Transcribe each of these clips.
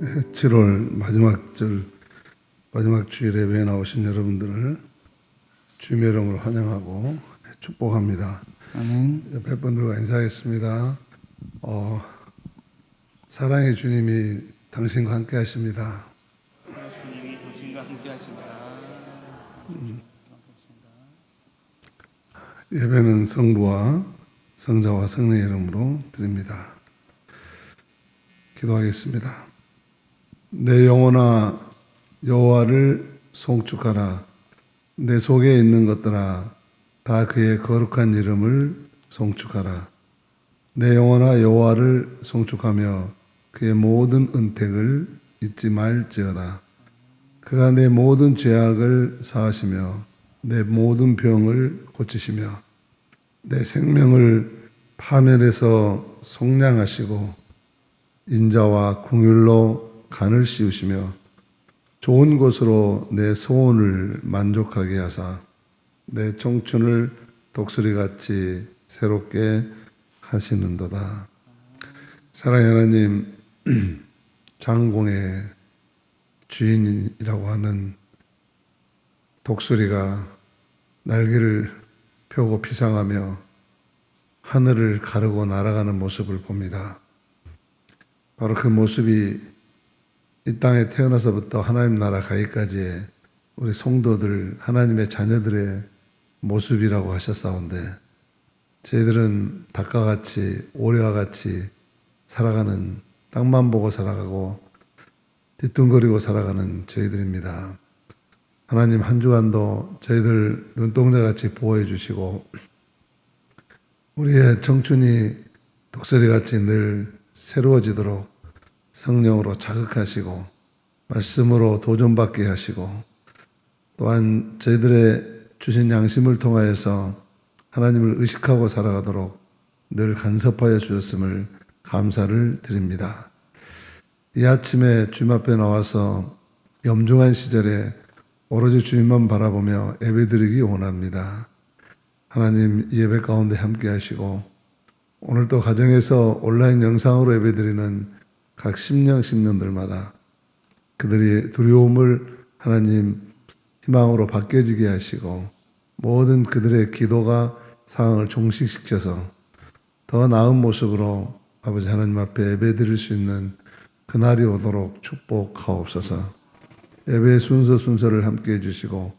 7월 마지막 주일 예배에 나오신 여러분들을 주님의 이름으로 환영하고 축복합니다. 아멘. 옆에 분들과 인사하겠습니다. 사랑의 주님이 당신과 함께 하십니다. 주님이 당신과 함께 하십니다. 예배는 성부와 성자와 성령의 이름으로 드립니다. 기도하겠습니다. 내 영혼아 여호와를 송축하라. 내 속에 있는 것들아 다 그의 거룩한 이름을 송축하라. 내 영혼아 여호와를 송축하며 그의 모든 은택을 잊지 말지어다. 그가 내 모든 죄악을 사하시며 내 모든 병을 고치시며 내 생명을 파멸해서 속량하시고 인자와 긍휼로 간을 씌우시며 좋은 것으로 내 소원을 만족하게 하사 내 청춘을 독수리같이 새롭게 하시는도다. 사랑의 하나님, 장공의 주인이라고 하는 독수리가 날개를 펴고 피상하며 하늘을 가르고 날아가는 모습을 봅니다. 바로 그 모습이 이 땅에 태어나서부터 하나님 나라 가기까지의 우리 성도들, 하나님의 자녀들의 모습이라고 하셨사온데 저희들은 닭과 같이 오리와 같이 살아가는, 땅만 보고 살아가고 뒤뚱거리고 살아가는 저희들입니다. 하나님 한 주간도 저희들 눈동자같이 보호해 주시고 우리의 청춘이 독수리같이 늘 새로워지도록 성령으로 자극하시고 말씀으로 도전받게 하시고 또한 저희들의 주신 양심을 통하여서 하나님을 의식하고 살아가도록 늘 간섭하여 주셨음을 감사를 드립니다. 이 아침에 주님 앞에 나와서 염중한 시절에 오로지 주님만 바라보며 예배드리기 원합니다. 하나님 이 예배 가운데 함께 하시고 오늘도 가정에서 온라인 영상으로 예배드리는 각 심령들마다 그들이 두려움을 하나님 희망으로 바뀌어지게 하시고 모든 그들의 기도가 상황을 종식시켜서 더 나은 모습으로 아버지 하나님 앞에 예배드릴 수 있는 그날이 오도록 축복하옵소서. 예배의 순서를 함께 해주시고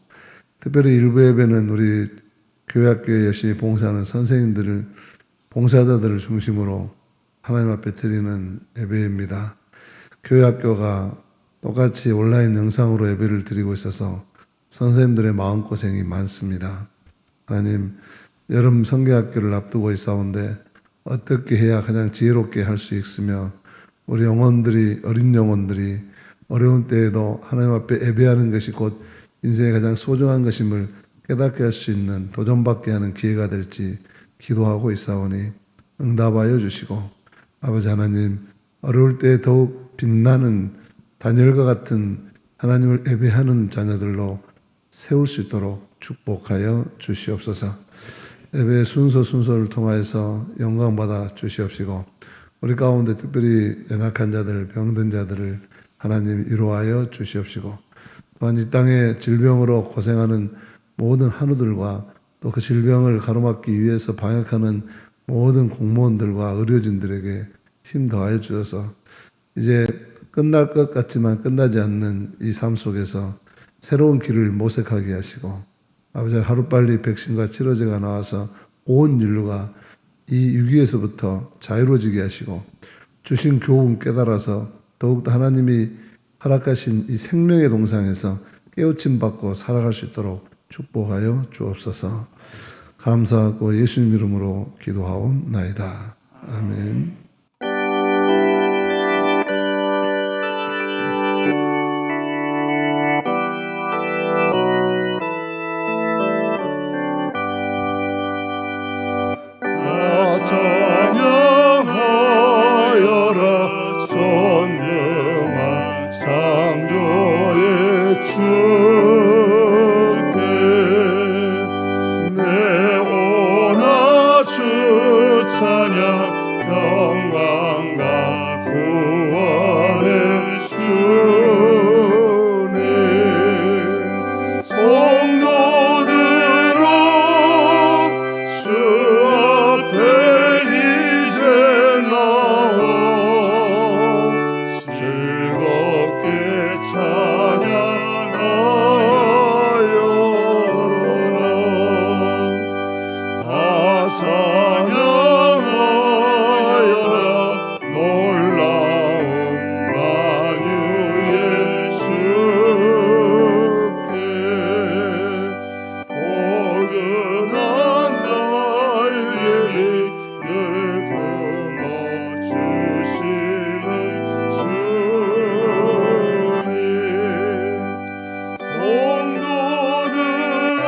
특별히 일부 예배는 우리 교회학교에 열심히 봉사하는 선생님들을 봉사자들을 중심으로 하나님 앞에 드리는 예배입니다. 교회학교가 똑같이 온라인 영상으로 예배를 드리고 있어서 선생님들의 마음고생이 많습니다. 하나님 여름 성경학교를 앞두고 있사온데 어떻게 해야 가장 지혜롭게 할 수 있으며 우리 영혼들이 어린 영혼들이 어려운 때에도 하나님 앞에 예배하는 것이 곧 인생의 가장 소중한 것임을 깨닫게 할 수 있는 도전받게 하는 기회가 될지 기도하고 있사오니 응답하여 주시고 아버지 하나님 어려울 때 더욱 빛나는 다니엘과 같은 하나님을 예배하는 자녀들로 세울 수 있도록 축복하여 주시옵소서. 예배의 순서를 통하여서 영광받아 주시옵시고 우리 가운데 특별히 연약한 자들, 병든 자들을 하나님 위로하여 주시옵시고 또한 이 땅에 질병으로 고생하는 모든 한우들과 또 그 질병을 가로막기 위해서 방역하는 모든 공무원들과 의료진들에게 힘 더하여 주셔서 이제 끝날 것 같지만 끝나지 않는 이 삶 속에서 새로운 길을 모색하게 하시고 아버지 하루빨리 백신과 치료제가 나와서 온 인류가 이 위기에서부터 자유로워지게 하시고 주신 교훈 깨달아서 더욱더 하나님이 허락하신 이 생명의 동상에서 깨우침 받고 살아갈 수 있도록 축복하여 주옵소서. 감사하고 예수님 이름으로 기도하옵나이다. 아멘. 다 찬양하여라 전능한 창조의 주께 내 오나 주 찬양 찬양하여라 놀라운 만유의 주께 포근한 날개를 늘 품어주시는 주님 성도들아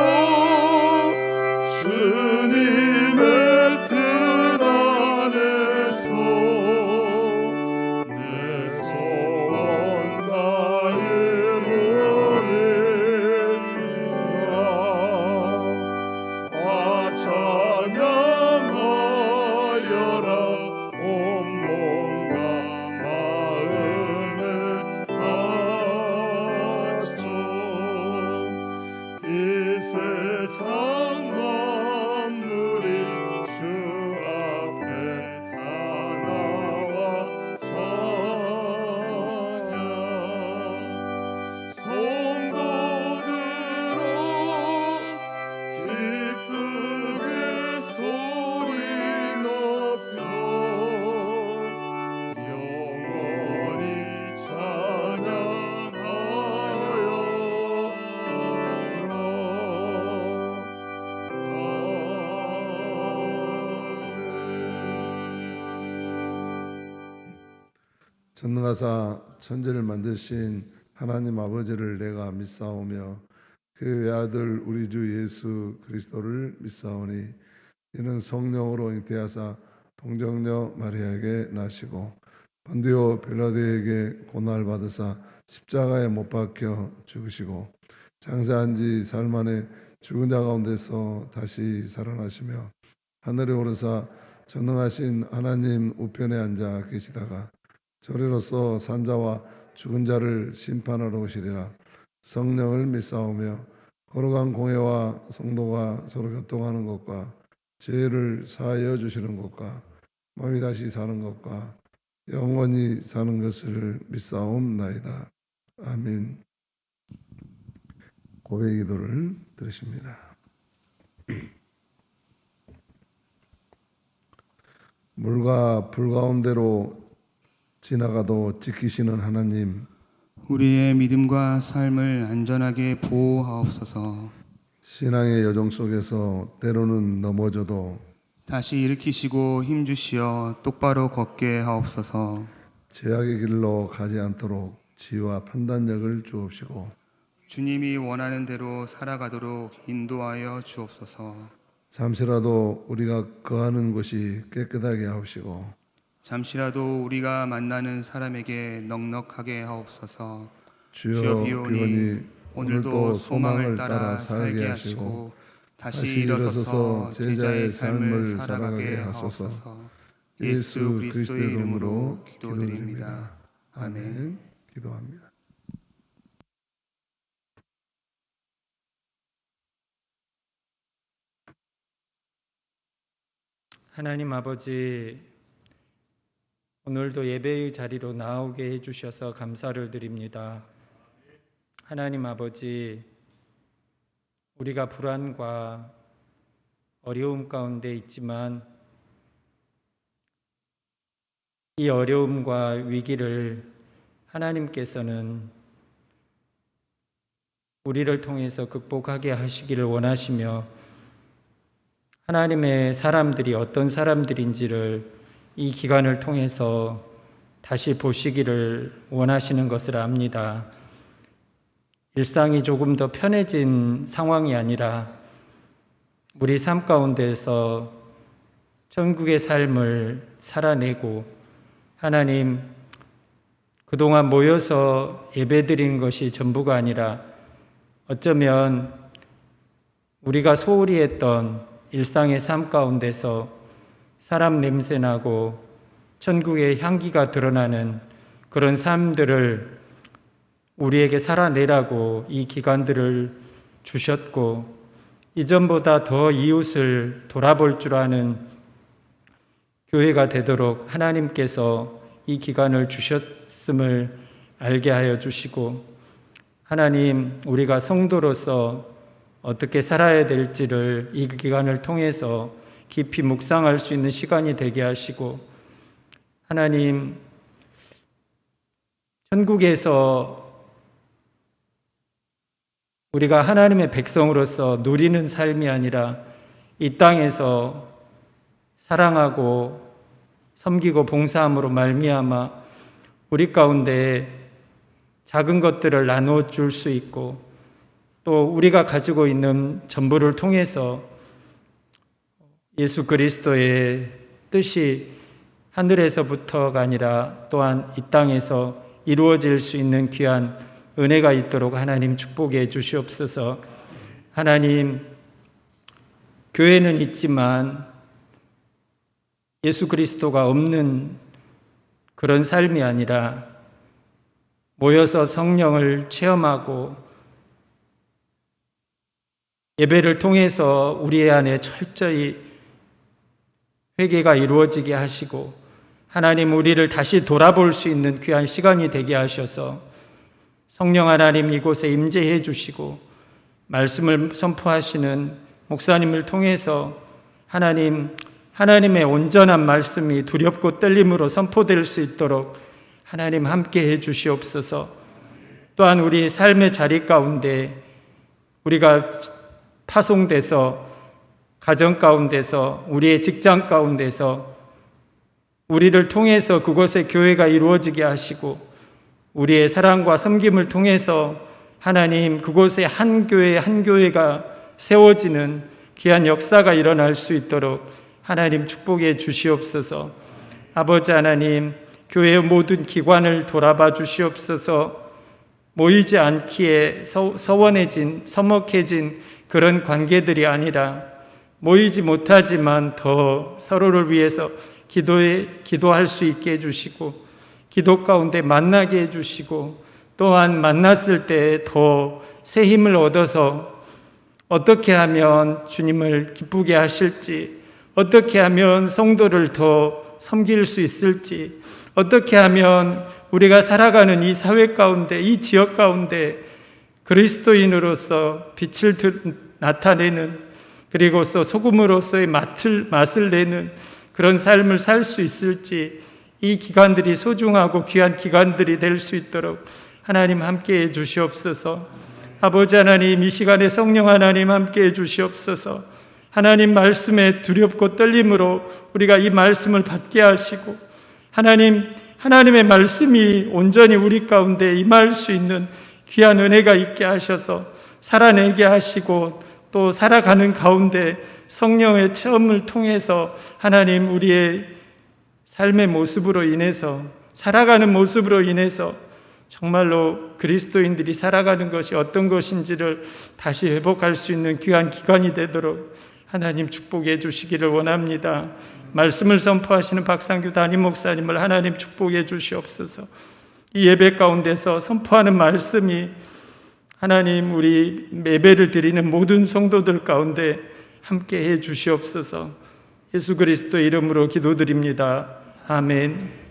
주님의 뜻 안에서 내 소원 다이루리라 찬양하여라 온 몸과 마음을 바쳐 이 세상 만물이 주 앞에 다 나와 찬양 성도들아 기쁘게 소리 높여 영원히 전능하사 천지를 만드신 하나님 아버지를 내가 믿사오며 그 외아들 우리 주 예수 그리스도를 믿사오니 이는 성령으로 잉태하사 동정녀 마리아에게 나시고 본디오 빌라도에게 고난을 받으사 십자가에 못 박혀 죽으시고 장사한 지 사흘 만에 죽은 자 가운데서 다시 살아나시며 하늘에 오르사 전능하신 하나님 우편에 앉아 계시다가 저리로서 산자와 죽은 자를 심판하러 오시리라. 성령을 믿사오며 거룩한 공회와 성도가 서로 교통하는 것과 죄를 사하여 주시는 것과 마음이 다시 사는 것과 영원히 사는 것을 믿사옵나이다. 아멘. 고백 기도를 드리십니다. 물과 불 가운데로 지나가도 지키시는 하나님, 우리의 믿음과 삶을 안전하게 보호하옵소서. 신앙의 여정 속에서 때로는 넘어져도 다시 일으키시고 힘주시어 똑바로 걷게 하옵소서. 죄악의 길로 가지 않도록 지혜와 판단력을 주옵시고 주님이 원하는 대로 살아가도록 인도하여 주옵소서. 잠시라도 우리가 거하는 곳이 깨끗하게 하옵시고 잠시라도 우리가 만나는 사람에게 넉넉하게 하옵소서. 주여 비오니 오늘도 소망을 따라 살게 하시고 다시 일어서서 제자의 삶을 살아가게 하소서. 예수 그리스도의 이름으로 기도드립니다. 아멘. 기도합니다. 하나님 아버지, 오늘도 예배의 자리로 나오게 해주셔서 감사를 드립니다. 하나님 아버지, 우리가 불안과 어려움 가운데 있지만 이 어려움과 위기를 하나님께서는 우리를 통해서 극복하게 하시기를 원하시며 하나님의 사람들이 어떤 사람들인지를 이 기간을 통해서 다시 보시기를 원하시는 것을 압니다. 일상이 조금 더 편해진 상황이 아니라 우리 삶 가운데서 천국의 삶을 살아내고 하나님, 그동안 모여서 예배드리는 것이 전부가 아니라 어쩌면 우리가 소홀히 했던 일상의 삶 가운데서 사람 냄새나고 천국의 향기가 드러나는 그런 삶들을 우리에게 살아내라고 이 기간들을 주셨고 이전보다 더 이웃을 돌아볼 줄 아는 교회가 되도록 하나님께서 이 기간을 주셨음을 알게 하여 주시고 하나님, 우리가 성도로서 어떻게 살아야 될지를 이 기간을 통해서 깊이 묵상할 수 있는 시간이 되게 하시고, 하나님, 천국에서 우리가 하나님의 백성으로서 누리는 삶이 아니라 이 땅에서 사랑하고 섬기고 봉사함으로 말미암아 우리 가운데 작은 것들을 나누어 줄 수 있고, 또 우리가 가지고 있는 전부를 통해서 예수 그리스도의 뜻이 하늘에서부터가 아니라 또한 이 땅에서 이루어질 수 있는 귀한 은혜가 있도록 하나님 축복해 주시옵소서. 하나님, 교회는 있지만 예수 그리스도가 없는 그런 삶이 아니라 모여서 성령을 체험하고 예배를 통해서 우리 안에 철저히 회개가 이루어지게 하시고, 하나님, 우리를 다시 돌아볼 수 있는 귀한 시간이 되게 하셔서 성령 하나님 이곳에 임재해 주시고 말씀을 선포하시는 목사님을 통해서 하나님의 온전한 말씀이 두렵고 떨림으로 선포될 수 있도록 하나님 함께 해 주시옵소서. 또한 우리 삶의 자리 가운데 우리가 파송돼서 가정 가운데서 우리의 직장 가운데서 우리를 통해서 그곳에 교회가 이루어지게 하시고, 우리의 사랑과 섬김을 통해서 하나님 그곳에 한 교회가 세워지는 귀한 역사가 일어날 수 있도록 하나님 축복해 주시옵소서. 아버지 하나님, 교회의 모든 기관을 돌아봐 주시옵소서. 모이지 않기에 서먹해진 그런 관계들이 아니라 모이지 못하지만 더 서로를 위해서 기도할 수 있게 해주시고, 기도 가운데 만나게 해주시고, 또한 만났을 때 더 새 힘을 얻어서 어떻게 하면 주님을 기쁘게 하실지, 어떻게 하면 성도를 더 섬길 수 있을지, 어떻게 하면 우리가 살아가는 이 사회 가운데, 이 지역 가운데 그리스도인으로서 빛을 나타내는, 그리고서 소금으로서의 맛을 내는 그런 삶을 살 수 있을지, 이 기간들이 소중하고 귀한 기간들이 될 수 있도록 하나님 함께 해 주시옵소서. 아버지 하나님, 이 시간에 성령 하나님 함께 해 주시옵소서. 하나님 말씀에 두렵고 떨림으로 우리가 이 말씀을 받게 하시고, 하나님의 말씀이 온전히 우리 가운데 임할 수 있는 귀한 은혜가 있게 하셔서 살아내게 하시고, 또 살아가는 가운데 성령의 체험을 통해서 하나님 우리의 삶의 모습으로 인해서, 살아가는 모습으로 인해서 정말로 그리스도인들이 살아가는 것이 어떤 것인지를 다시 회복할 수 있는 귀한 기간이 되도록 하나님 축복해 주시기를 원합니다. 말씀을 선포하시는 박상규 담임 목사님을 하나님 축복해 주시옵소서. 이 예배 가운데서 선포하는 말씀이 하나님 우리 예배를 드리는 모든 성도들 가운데 함께 해 주시옵소서. 예수 그리스도 이름으로 기도드립니다. 아멘.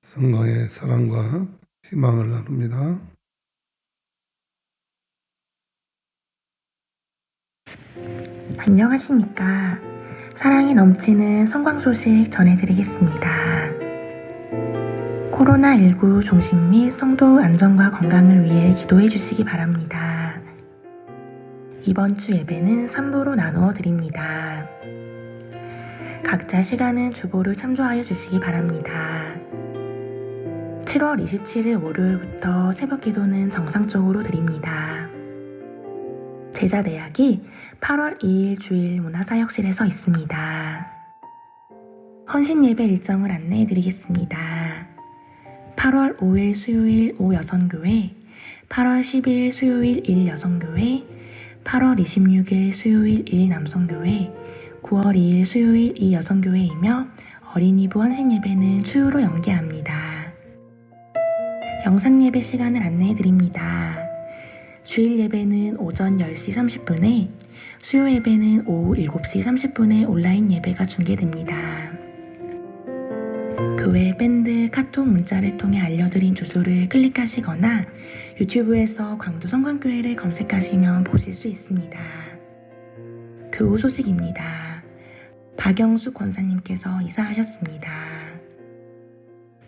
성령의 사랑과 희망을 나눕니다. 안녕하십니까. 사랑이 넘치는 성광 소식 전해드리겠습니다. 코로나19 종식 및 성도 안전과 건강을 위해 기도해 주시기 바랍니다. 이번 주 예배는 3부로 나누어 드립니다. 각자 시간은 주보를 참조하여 주시기 바랍니다. 7월 27일 월요일부터 새벽 기도는 정상적으로 드립니다. 제자 대학이 8월 2일 주일 문화사역실에서 있습니다. 헌신 예배 일정을 안내해 드리겠습니다. 8월 5일 수요일 오 여성교회, 8월 10일 수요일 1 여성교회, 8월 26일 수요일 1 남성교회, 9월 2일 수요일 2 여성교회이며 어린이부 헌신예배는 추후로 연기합니다. 영상예배 시간을 안내해드립니다. 주일 예배는 오전 10시 30분에, 수요 예배는 오후 7시 30분에 온라인 예배가 중계됩니다. 교회 밴드 카톡 문자를 통해 알려드린 주소를 클릭하시거나 유튜브에서 광주 성광교회를 검색하시면 보실 수 있습니다. 교우 소식입니다. 박영숙 권사님께서 이사하셨습니다.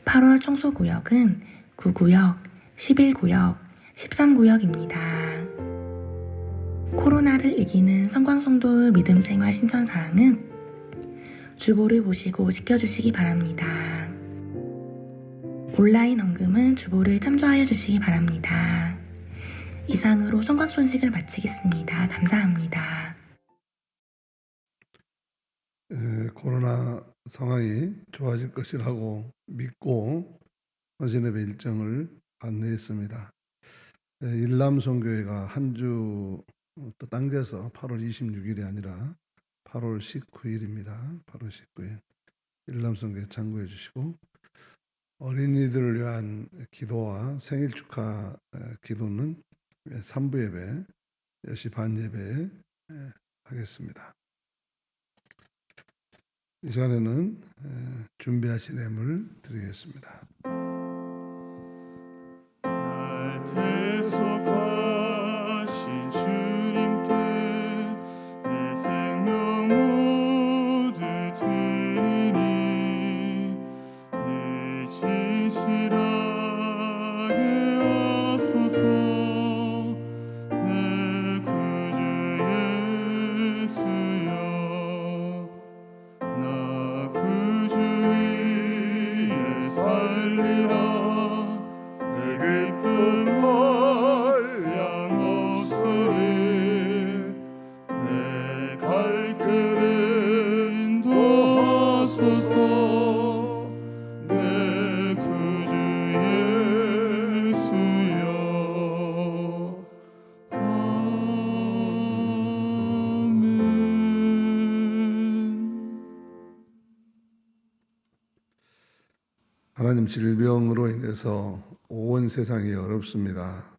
8월 청소구역은 9구역, 11구역, 13구역입니다. 코로나를 이기는 성광성도의 믿음생활 신천사항은 주보를 보시고 지켜주시기 바랍니다. 온라인 헌금은 주보를 참조하여 주시기 바랍니다. 이상으로 성광 소식을 마치겠습니다. 감사합니다. 코로나 상황이 좋아질 것이라고 믿고 헌신예배 일정을 안내했습니다. 일남성교회가 한 주 또 당겨서 8월 26일이 아니라 8월 19일입니다. 8월 19일 일남성교회 참고해 주시고, 어린이들을 위한 기도와 생일 축하 기도는 3부 예배 10시 반 예배에 하겠습니다. 이 시간에는 준비하신 예물 드리겠습니다. 날 대속하신 주님께 내 생명 모두 드리니 늘 진실하게 하소서. 내 구주 예수여, 나 구주 위에 살리라. 내 기쁨 한량 없으리. 내 갈 길을 인도하소서. 내 구주 예수여. 아멘. 하나님, 질병으로 인해서 온 세상이 어렵습니다.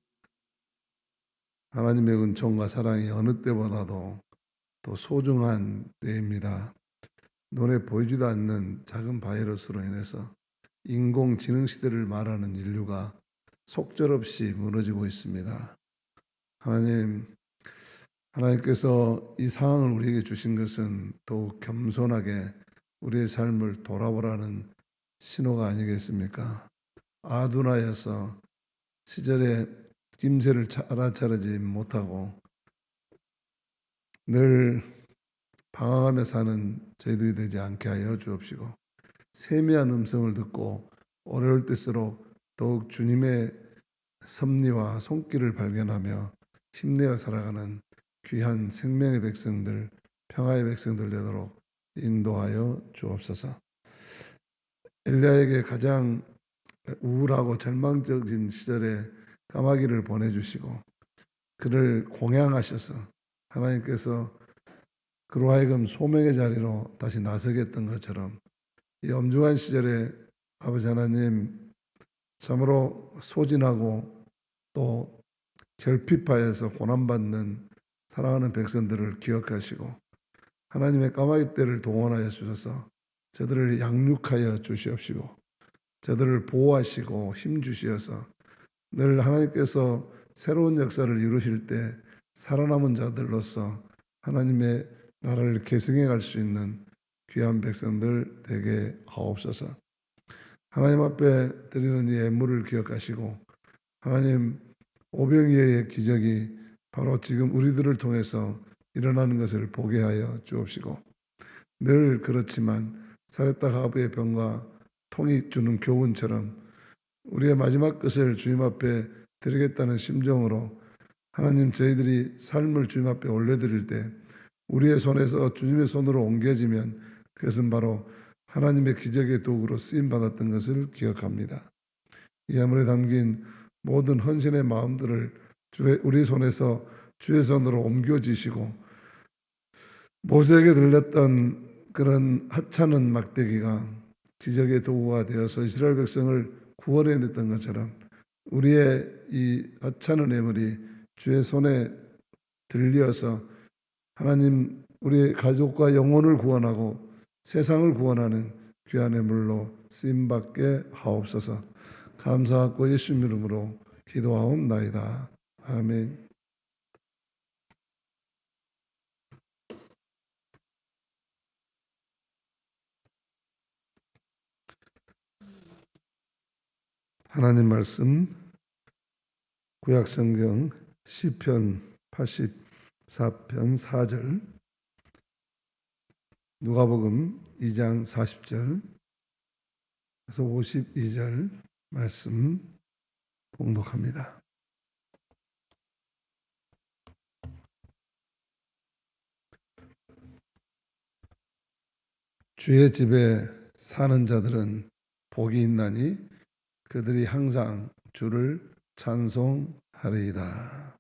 하나님의 은총과 사랑이 어느 때보다도 더 소중한 때입니다. 눈에 보이지도 않는 작은 바이러스로 인해서 인공지능 시대를 말하는 인류가 속절없이 무너지고 있습니다. 하나님께서 이 상황을 우리에게 주신 것은 더욱 겸손하게 우리의 삶을 돌아보라는 신호가 아니겠습니까? 아둔하여서 시절에 김새를 알아차리지 못하고 늘 방황하며 사는 저희들이 되지 않게 하여 주옵시고, 세미한 음성을 듣고 어려울 때일수록 더욱 주님의 섭리와 손길을 발견하며 힘내어 살아가는 귀한 생명의 백성들, 평화의 백성들 되도록 인도하여 주옵소서. 엘리야에게 가장 우울하고 절망적인 시절에 까마귀를 보내주시고 그를 공양하셔서 하나님께서 그로 하여금 소명의 자리로 다시 나서게 했던 것처럼, 이 엄중한 시절에 아버지 하나님, 참으로 소진하고 또 결핍하여서 고난받는 사랑하는 백성들을 기억하시고 하나님의 까마귀 떼를 동원하여 주셔서 저들을 양육하여 주시옵시고 저들을 보호하시고 힘 주시어서 늘 하나님께서 새로운 역사를 이루실 때 살아남은 자들로서 하나님의 나라를 계승해 갈 수 있는 귀한 백성들 되게 하옵소서. 하나님 앞에 드리는 이 예물을 기억하시고 하나님, 오병이어의 기적이 바로 지금 우리들을 통해서 일어나는 것을 보게 하여 주옵시고, 늘 그렇지만 사렙다 가부의 병과 통이 주는 교훈처럼 우리의 마지막 것을 주님 앞에 드리겠다는 심정으로 하나님, 저희들이 삶을 주님 앞에 올려드릴 때 우리의 손에서 주님의 손으로 옮겨지면 그것은 바로 하나님의 기적의 도구로 쓰임받았던 것을 기억합니다. 이 예물에 담긴 모든 헌신의 마음들을 우리 손에서 주의 손으로 옮겨지시고 모세에게 들렸던 그런 하찮은 막대기가 기적의 도구가 되어서 이스라엘 백성을 구원해냈던 것처럼 우리의 이 하찮은 예물이 주의 손에 들려서 하나님 우리의 가족과 영혼을 구원하고 세상을 구원하는 귀한 예물로 쓰임받게 하옵소서. 감사하고 예수 이름으로 기도하옵나이다. 아멘. 하나님 말씀 구약성경 시편 84편 4절, 누가복음 2장 40절에서 52절 말씀 봉독합니다. 주의 집에 사는 자들은 복이 있나니 그들이 항상 주를 찬송하리이다.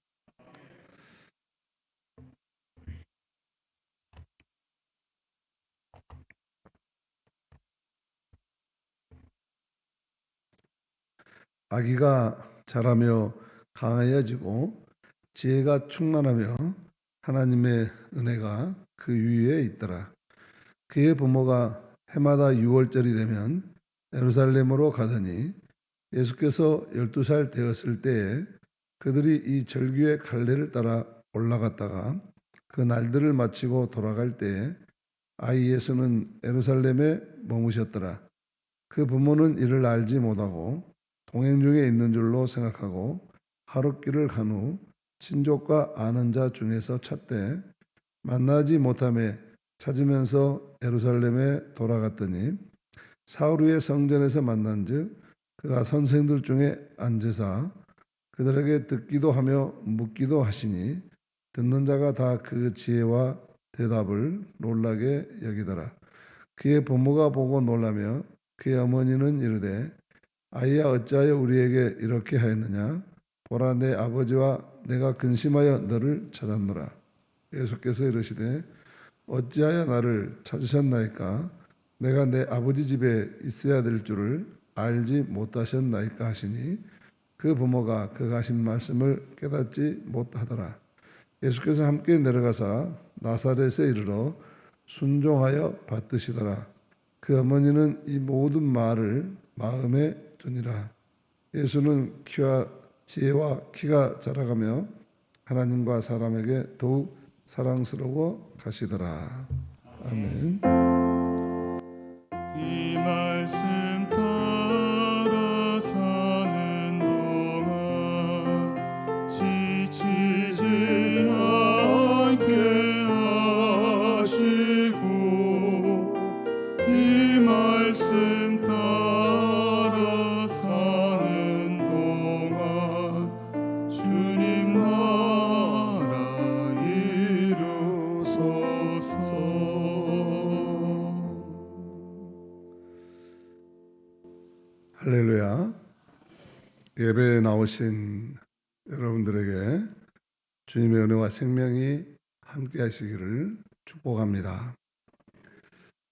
아기가 자라며 강해지고 지혜가 충만하며 하나님의 은혜가 그 위에 있더라. 그의 부모가 해마다 6월절이 되면 예루살렘으로 가더니 예수께서 12살 되었을 때에 그들이 이 절기의 갈례를 따라 올라갔다가 그 날들을 마치고 돌아갈 때에 아이 예수는 예루살렘에 머무셨더라. 그 부모는 이를 알지 못하고 동행 중에 있는 줄로 생각하고 하룻길을 간 후 친족과 아는 자 중에서 찾되 만나지 못하매 찾으면서 예루살렘에 돌아갔더니 사흘 후에 성전에서 만난즉 그가 선생들 중에 앉으사 그들에게 듣기도 하며 묻기도 하시니 듣는 자가 다 그 지혜와 대답을 놀라게 여기더라. 그의 부모가 보고 놀라며 그의 어머니는 이르되 아이야 어찌하여 우리에게 이렇게 하였느냐? 보라 내 아버지와 내가 근심하여 너를 찾았노라. 예수께서 이르시되 어찌하여 나를 찾으셨나이까? 내가 내 아버지 집에 있어야 될 줄을 알지 못하셨나이까 하시니 그 부모가 그가 하신 말씀을 깨닫지 못하더라. 예수께서 함께 내려가사 나사렛에 이르러 순종하여 받드시더라. 그 어머니는 이 모든 말을 마음에 두니라. 예수는 지혜와 키가 자라가며 하나님과 사람에게 더욱 사랑스러워 가시더라. 아멘. 이 말씀 따라 사는 동안 지치지 않게 하시고 이 말씀 따라 사는 동안 주님 나라 이루소서. 할렐루야. 예배에 나오신 여러분들에게 주님의 은혜와 생명이 함께 하시기를 축복합니다.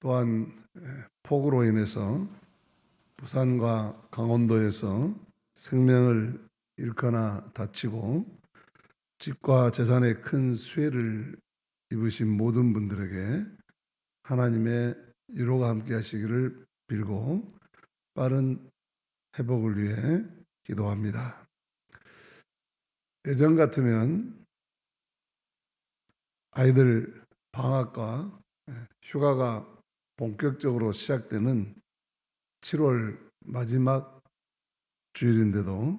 또한 폭우로 인해서 부산과 강원도에서 생명을 잃거나 다치고 집과 재산에 큰 수혜를 입으신 모든 분들에게 하나님의 위로가 함께 하시기를 빌고 빠른 회복을 위해 기도합니다. 예전 같으면 아이들 방학과 휴가가 본격적으로 시작되는 7월 마지막 주일인데도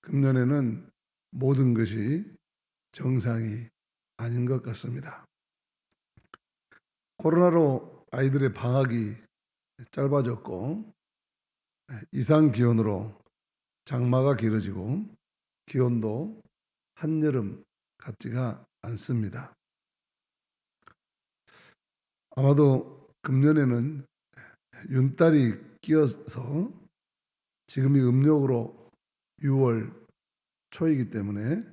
금년에는 모든 것이 정상이 아닌 것 같습니다. 코로나로 아이들의 방학이 짧아졌고 이상 기온으로 장마가 길어지고 기온도 한여름 같지가 않습니다. 아마도 금년에는 윤달이 끼어서 지금이 음력으로 6월 초이기 때문에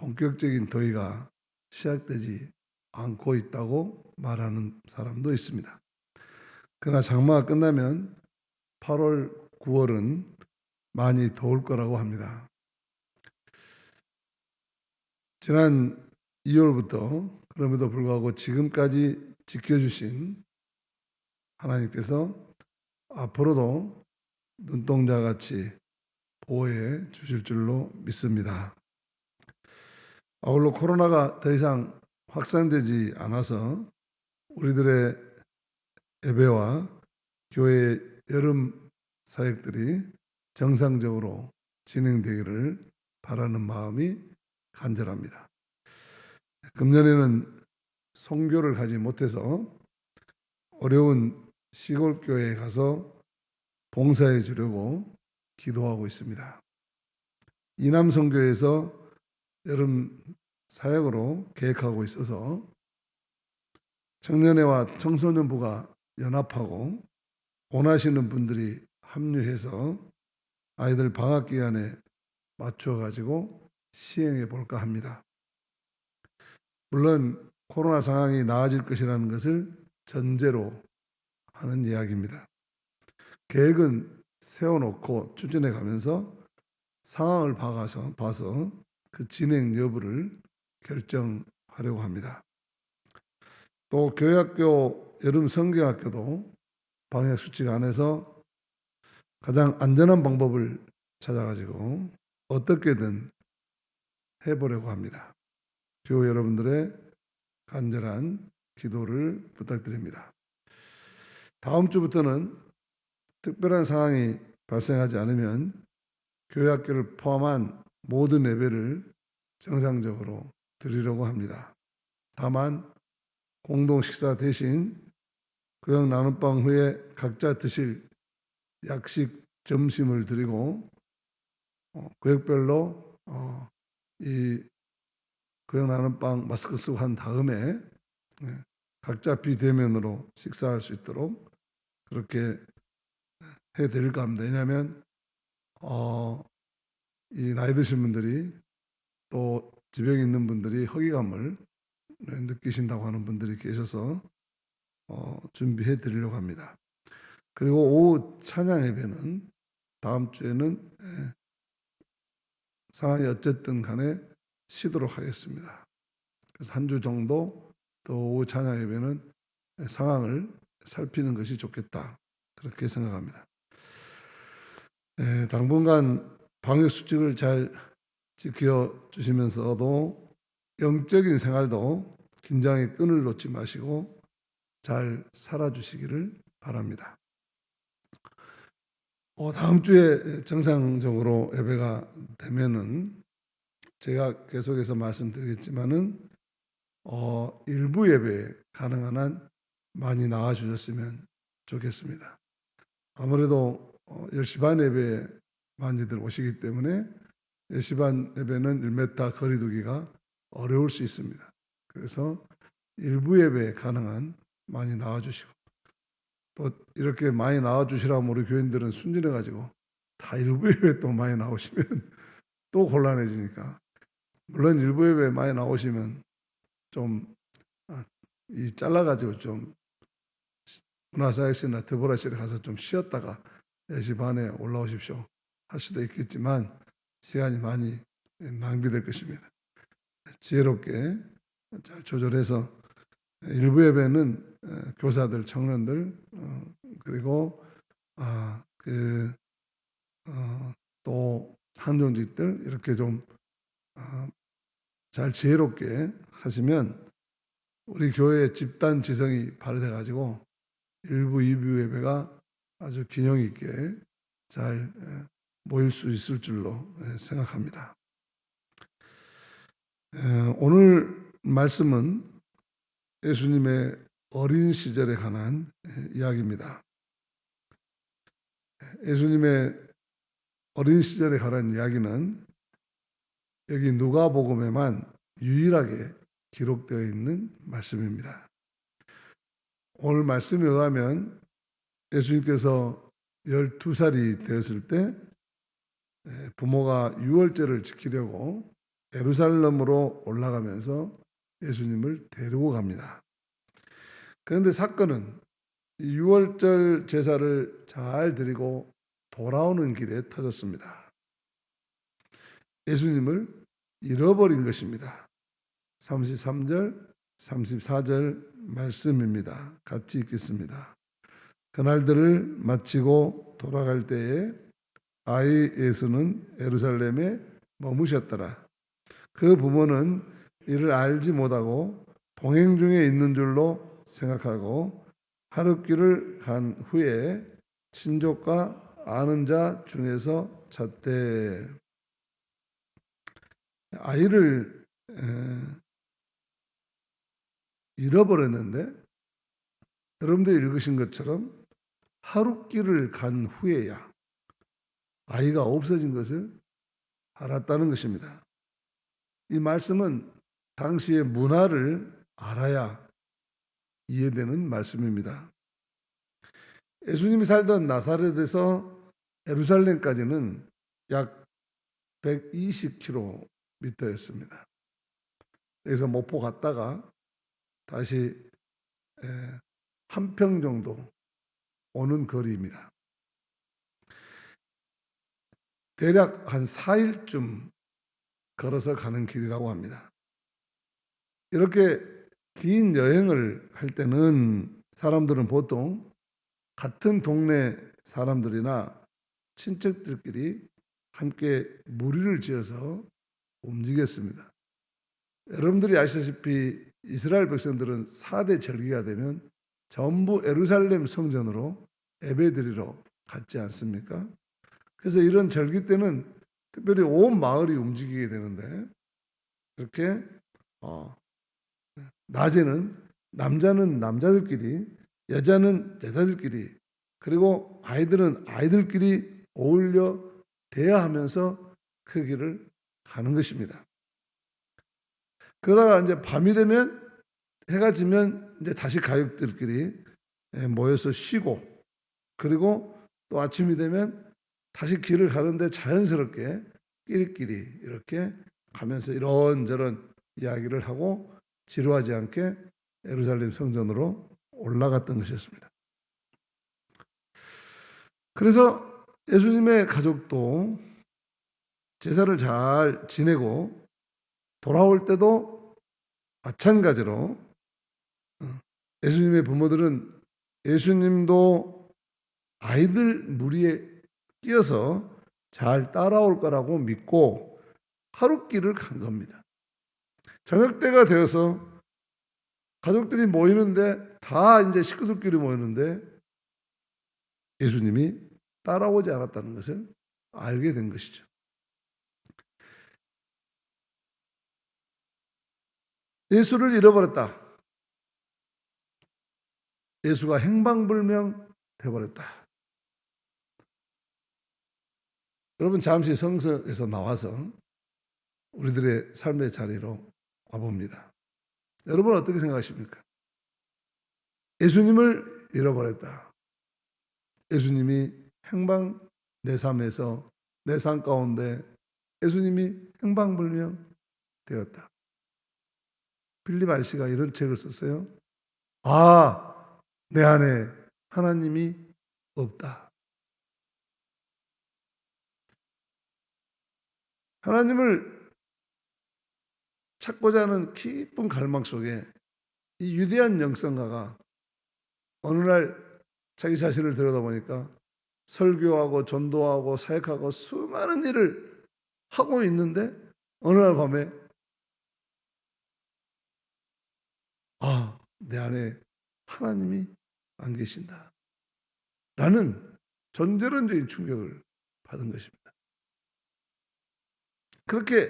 본격적인 더위가 시작되지 않고 있다고 말하는 사람도 있습니다. 그러나 장마가 끝나면 8월, 9월은 많이 더울 거라고 합니다. 지난 2월부터 그럼에도 불구하고 지금까지 지켜주신 하나님께서 앞으로도 눈동자같이 보호해 주실 줄로 믿습니다. 아울러 코로나가 더 이상 확산되지 않아서 우리들의 예배와 교회 여름 사역들이 정상적으로 진행되기를 바라는 마음이 간절합니다. 금년에는 선교를 가지 못해서 어려운 시골 교회에 가서 봉사해 주려고 기도하고 있습니다. 이남 선교에서 여름 사역으로 계획하고 있어서 청년회와 청소년부가 연합하고 원하시는 분들이 합류해서 아이들 방학 기간에 맞춰 가지고 시행해 볼까 합니다. 물론 코로나 상황이 나아질 것이라는 것을 전제로 하는 이야기입니다. 계획은 세워놓고 추진해 가면서 상황을 봐서 그 진행 여부를 결정하려고 합니다. 또 교회학교 여름 성경학교도 방역 수칙 안에서 가장 안전한 방법을 찾아가지고 어떻게든 해보려고 합니다. 교회 여러분들의 간절한 기도를 부탁드립니다. 다음 주부터는 특별한 상황이 발생하지 않으면 교회학교를 포함한 모든 예배를 정상적으로 드리려고 합니다. 다만 공동 식사 대신 교역 나눔방 후에 각자 드실 약식 점심을 드리고 구역별로 이 교역 나눔방 마스크 쓰고 한 다음에 각자 비대면으로 식사할 수 있도록 그렇게 해드릴까 합니다. 왜냐하면 이 나이 드신 분들이 또 지병이 있는 분들이 허기감을 느끼신다고 하는 분들이 계셔서 준비해 드리려고 합니다. 그리고 오후 찬양 예배는 다음 주에는 상황이 어쨌든 간에 쉬도록 하겠습니다. 그래서 한 주 정도 또 오후 찬양 예배는 상황을 살피는 것이 좋겠다. 그렇게 생각합니다. 당분간 방역 수칙을 잘 지켜주시면서도 영적인 생활도 긴장의 끈을 놓지 마시고 잘 살아주시기를 바랍니다. 다음 주에 정상적으로 예배가 되면은 제가 계속해서 말씀드리겠지만은 일부 예배 가능한 한 많이 나와 주셨으면 좋겠습니다. 아무래도 10시 반 예배에 많이들 오시기 때문에 10시 반 예배는 1m 거리 두기가 어려울 수 있습니다. 그래서 일부 예배에 가능한 많이 나와 주시고 또 이렇게 많이 나와 주시라면 우리 교인들은 순진해 가지고 다 일부 예배 또 많이 나오시면 또 곤란해지니까 물론 일부 예배 많이 나오시면 좀 잘라가지고 좀 문화사역실이나 드보라실에 가서 좀 쉬었다가 4시 반에 올라오십시오 할 수도 있겠지만 시간이 많이 낭비될 것입니다. 지혜롭게 잘 조절해서 일부 예배는 교사들, 청년들 그리고 또 한정직들 이렇게 좀 잘 지혜롭게 하시면 우리 교회의 집단 지성이 발휘돼 가지고 일부 2부 예배가 아주 균형 있게 잘 모일 수 있을 줄로 생각합니다. 오늘 말씀은 예수님의 어린 시절에 관한 이야기입니다. 예수님의 어린 시절에 관한 이야기는 여기 누가복음에만 유일하게 기록되어 있는 말씀입니다. 오늘 말씀에 의하면 예수님께서 12살이 되었을 때 부모가 유월절을 지키려고 예루살렘으로 올라가면서 예수님을 데리고 갑니다. 그런데 사건은 6월절 제사를 잘 드리고 돌아오는 길에 터졌습니다. 예수님을 잃어버린 것입니다. 33절, 34절 말씀입니다. 같이 읽겠습니다. 그날들을 마치고 돌아갈 때에 아이 예수는 예루살렘에 머무셨더라. 그 부모는 이를 알지 못하고 동행 중에 있는 줄로 생각하고 하룻길을 간 후에 친족과 아는 자 중에서 찾되. 아이를 잃어버렸는데 여러분들이 읽으신 것처럼 하룻길을 간 후에야 아이가 없어진 것을 알았다는 것입니다. 이 말씀은 당시의 문화를 알아야 이해되는 말씀입니다. 예수님이 살던 나사렛에서 예루살렘까지는 약 120km였습니다. 여기서 목포 갔다가 다시 한 평 정도 오는 거리입니다. 대략 한 4일쯤 걸어서 가는 길이라고 합니다. 이렇게 긴 여행을 할 때는 사람들은 보통 같은 동네 사람들이나 친척들끼리 함께 무리를 지어서 움직였습니다. 여러분들이 아시다시피 이스라엘 백성들은 4대 절기가 되면 전부 예루살렘 성전으로 예배드리러 갔지 않습니까? 그래서 이런 절기 때는 특별히 온 마을이 움직이게 되는데 이렇게 낮에는 남자는 남자들끼리, 여자는 여자들끼리, 그리고 아이들은 아이들끼리 어울려 대화하면서 그 길을 가는 것입니다. 그러다가 이제 밤이 되면, 해가 지면 이제 다시 가족들끼리 모여서 쉬고, 그리고 또 아침이 되면 다시 길을 가는데 자연스럽게 끼리끼리 이렇게 가면서 이런저런 이야기를 하고 지루하지 않게 예루살렘 성전으로 올라갔던 것이었습니다. 그래서 예수님의 가족도 제사를 잘 지내고 돌아올 때도 마찬가지로 예수님의 부모들은 예수님도 아이들 무리에 끼어서 잘 따라올 거라고 믿고 하룻길을 간 겁니다. 저녁 때가 되어서 가족들이 모이는데, 다 이제 식구들끼리 모이는데 예수님이 따라오지 않았다는 것을 알게 된 것이죠. 예수를 잃어버렸다. 예수가 행방불명 되어버렸다. 여러분, 잠시 성서에서 나와서 우리들의 삶의 자리로 와봅니다. 여러분 어떻게 생각하십니까? 예수님을 잃어버렸다. 예수님이 내 삶에서, 내 삶 가운데 예수님이 행방불명 되었다. 빌립 아저씨가 이런 책을 썼어요. 내 안에 하나님이 없다. 하나님을 찾고자 하는 깊은 갈망 속에 이 위대한 영성가가 어느 날 자기 자신을 들여다보니까 설교하고 전도하고 사역하고 수많은 일을 하고 있는데 어느 날 밤에 내 안에 하나님이 안 계신다 라는 전제론적인 충격을 받은 것입니다. 그렇게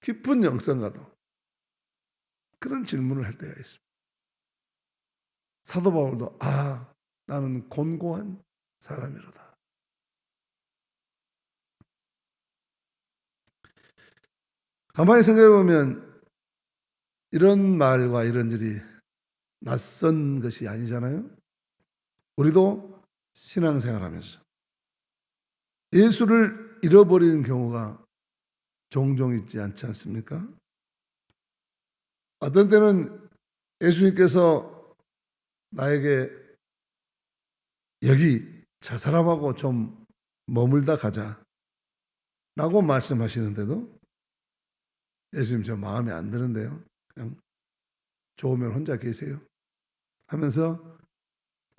깊은 영성가도 그런 질문을 할 때가 있습니다. 사도 바울도 나는 곤고한 사람이로다. 가만히 생각해 보면 이런 말과 이런 일이 낯선 것이 아니잖아요. 우리도 신앙생활하면서 예수를 잃어버리는 경우가 종종 있지 않지 않습니까? 어떤 때는 예수님께서 나에게 여기 저 사람하고 좀 머물다 가자 라고 말씀하시는데도 예수님 저 마음에 안 드는데요. 그냥 좋으면 혼자 계세요 하면서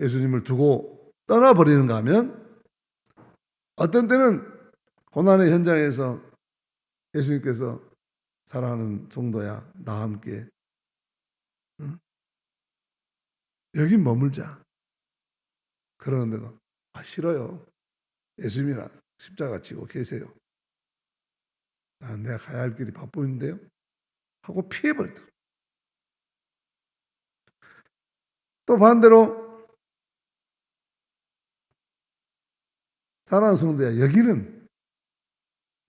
예수님을 두고 떠나버리는가 하면, 어떤 때는 고난의 현장에서 예수님께서 사랑하는 성도야 나와 함께 여기 머물자 그러는데도 싫어요. 예수님이나 십자가 지고 계세요. 내가 가야 할 길이 바쁜데요 하고 피해버리더라고요. 또 반대로 사랑하는 성도야 여기는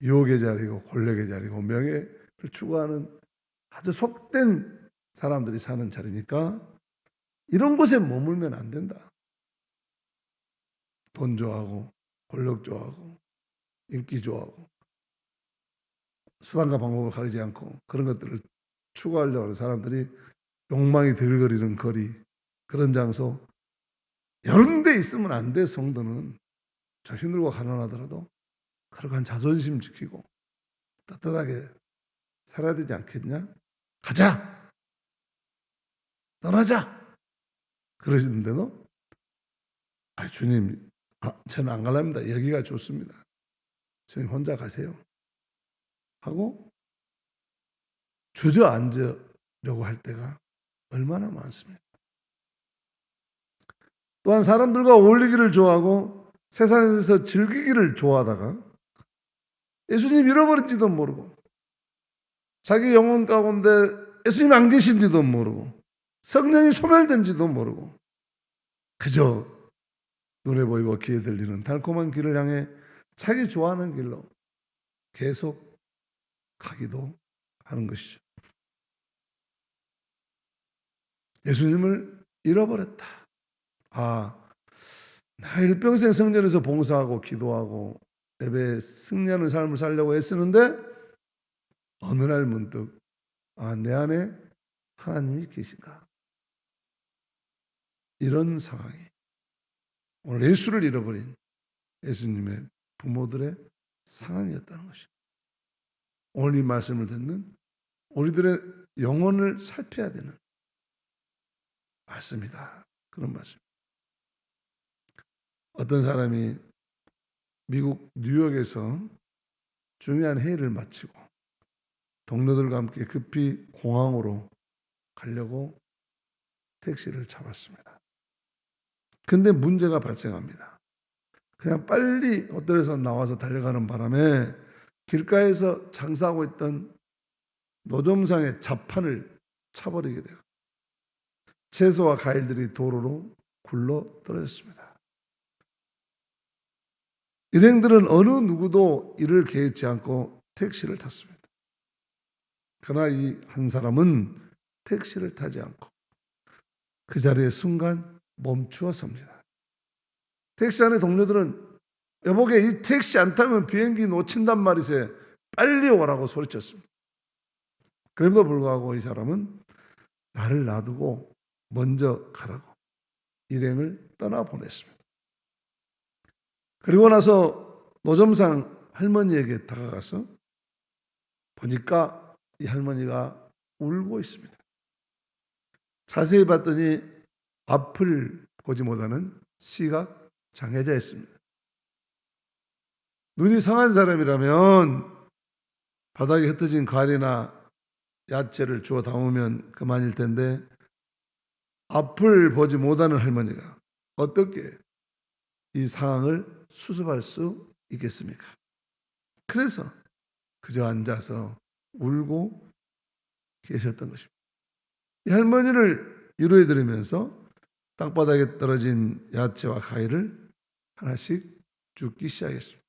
유혹의 자리고 권력의 자리고 명예를 추구하는 아주 속된 사람들이 사는 자리니까 이런 곳에 머물면 안 된다. 돈 좋아하고 권력 좋아하고 인기 좋아하고 수단과 방법을 가리지 않고 그런 것들을 추구하려고 하는 사람들이 욕망이 들거리는 거리, 그런 장소, 이런 데 있으면 안 돼. 성도는 저 힘들고 가난하더라도 그러한 자존심 지키고 떳떳하게 살아야 되지 않겠냐? 가자! 떠나자! 그러시는데도 주님, 저는 안 갈랍니다. 여기가 좋습니다. 주님 혼자 가세요. 하고 주저앉으려고 할 때가 얼마나 많습니다. 또한 사람들과 어울리기를 좋아하고 세상에서 즐기기를 좋아하다가 예수님 잃어버린지도 모르고 자기 영혼 가운데 예수님 안 계신지도 모르고 성령이 소멸된지도 모르고 그저 눈에 보이고 귀에 들리는 달콤한 길을 향해 자기 좋아하는 길로 계속 가기도 하는 것이죠. 예수님을 잃어버렸다. 나 일평생 성전에서 봉사하고 기도하고 예배에 승리하는 삶을 살려고 애쓰는데 어느 날 문득 내 안에 하나님이 계신가? 이런 상황이 오늘 예수를 잃어버린 예수님의 부모들의 상황이었다는 것입니다. 오늘 이 말씀을 듣는 우리들의 영혼을 살펴야 되는 말씀이다. 그런 말씀. 어떤 사람이 미국 뉴욕에서 중요한 회의를 마치고 동료들과 함께 급히 공항으로 가려고 택시를 잡았습니다. 근데 문제가 발생합니다. 그냥 빨리 호텔에서 나와서 달려가는 바람에 길가에서 장사하고 있던 노점상의 자판을 차버리게 되고 채소와 과일들이 도로로 굴러 떨어졌습니다. 일행들은 어느 누구도 이를 개의치 않고 택시를 탔습니다. 그러나 이 한 사람은 택시를 타지 않고 그 자리에 순간 멈추어 섭니다. 택시 안의 동료들은 여보게 이 택시 안 타면 비행기 놓친단 말이세. 빨리 오라고 소리쳤습니다. 그럼에도 불구하고 이 사람은 나를 놔두고 먼저 가라고 일행을 떠나보냈습니다. 그리고 나서 노점상 할머니에게 다가가서 보니까 이 할머니가 울고 있습니다. 자세히 봤더니 앞을 보지 못하는 시각 장애자였습니다. 눈이 상한 사람이라면 바닥에 흩어진 과일이나 야채를 주워 담으면 그만일 텐데 앞을 보지 못하는 할머니가 어떻게 이 상황을 수습할 수 있겠습니까? 그래서 그저 앉아서 울고 계셨던 것입니다. 이 할머니를 위로해 드리면서 땅바닥에 떨어진 야채와 과일을 하나씩 줍기 시작했습니다.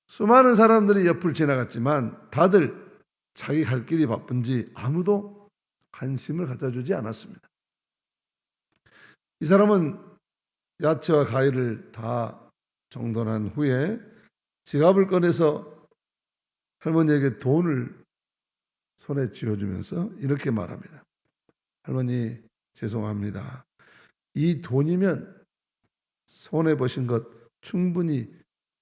수많은 사람들이 옆을 지나갔지만 다들 자기 갈 길이 바쁜지 아무도 관심을 가져주지 않았습니다. 이 사람은 야채와 과일을 다 정돈한 후에 지갑을 꺼내서 할머니에게 돈을 손에 쥐어주면서 이렇게 말합니다. 할머니, 죄송합니다. 이 돈이면 손해 보신 것 충분히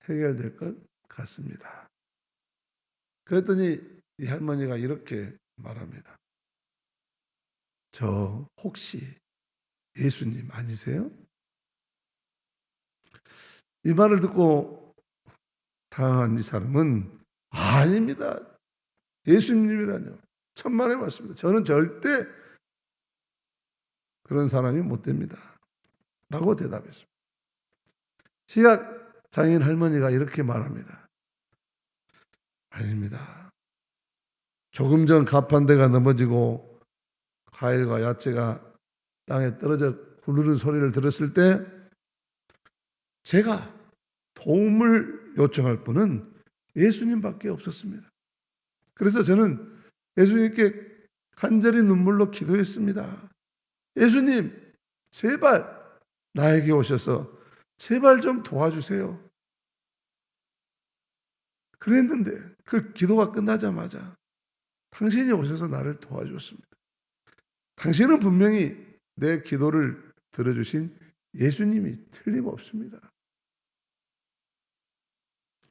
해결될 것 같습니다. 그랬더니 이 할머니가 이렇게 말합니다. 저 혹시 예수님 아니세요? 이 말을 듣고 당한 이 사람은 아닙니다. 예수님이라뇨. 천만의 말씀입니다. 저는 절대 그런 사람이 못 됩니다. 라고 대답했습니다. 시각 장애인 할머니가 이렇게 말합니다. 아닙니다. 조금 전 가판대가 넘어지고 과일과 야채가 땅에 떨어져 굴르는 소리를 들었을 때 제가 도움을 요청할 분은 예수님밖에 없었습니다. 그래서 저는 예수님께 간절히 눈물로 기도했습니다. 예수님, 제발 나에게 오셔서 제발 좀 도와주세요. 그랬는데 그 기도가 끝나자마자 당신이 오셔서 나를 도와주었습니다. 당신은 분명히 내 기도를 들어주신 예수님이 틀림없습니다.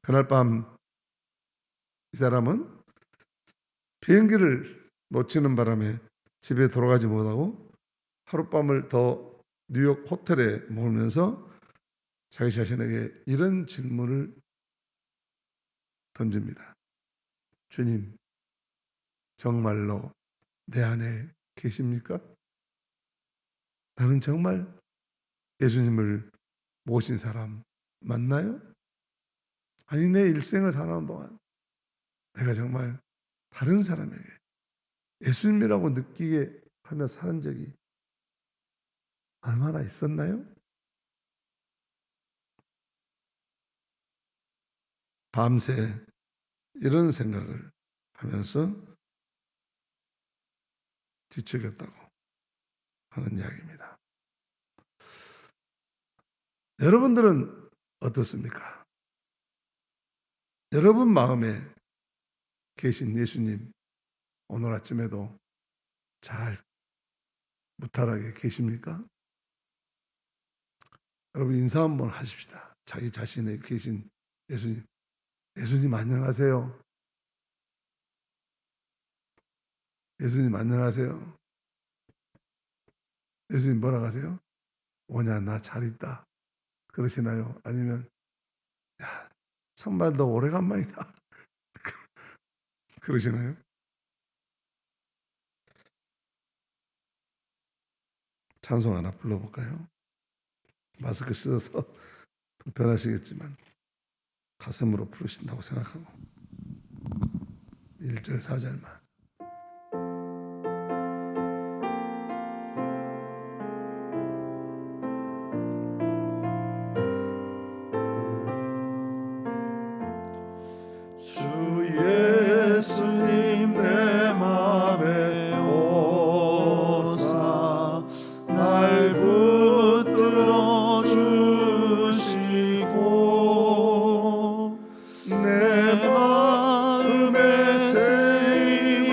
그날 밤 이 사람은 비행기를 놓치는 바람에 집에 돌아가지 못하고 하룻밤을 더 뉴욕 호텔에 머물면서 자기 자신에게 이런 질문을 던집니다. 주님, 정말로 내 안에 계십니까? 나는 정말 예수님을 모신 사람 맞나요? 아니, 내 일생을 사는 동안 내가 정말 다른 사람에게 예수님이라고 느끼게 하며 사는 적이 얼마나 있었나요? 밤새 이런 생각을 하면서 뒤척였다고 하는 이야기입니다. 여러분들은 어떻습니까? 여러분 마음에 계신 예수님 오늘 아침에도 잘 무탈하게 계십니까? 여러분 인사 한번 하십시다. 자기 자신에 계신 예수님. 예수님 안녕하세요. 예수님 안녕하세요. 예수님 뭐라고 하세요? 오냐 나 잘 있다. 그러시나요? 아니면 야 정말 너 오래간만이다. 그러시나요? 찬송 하나 불러볼까요? 마스크 쓰셔서 불편하시겠지만 가슴으로 부르신다고 생각하고 1절 4절만 주 예수님 내 맘에 오사 날 붙들어 주시고 내 마음에 새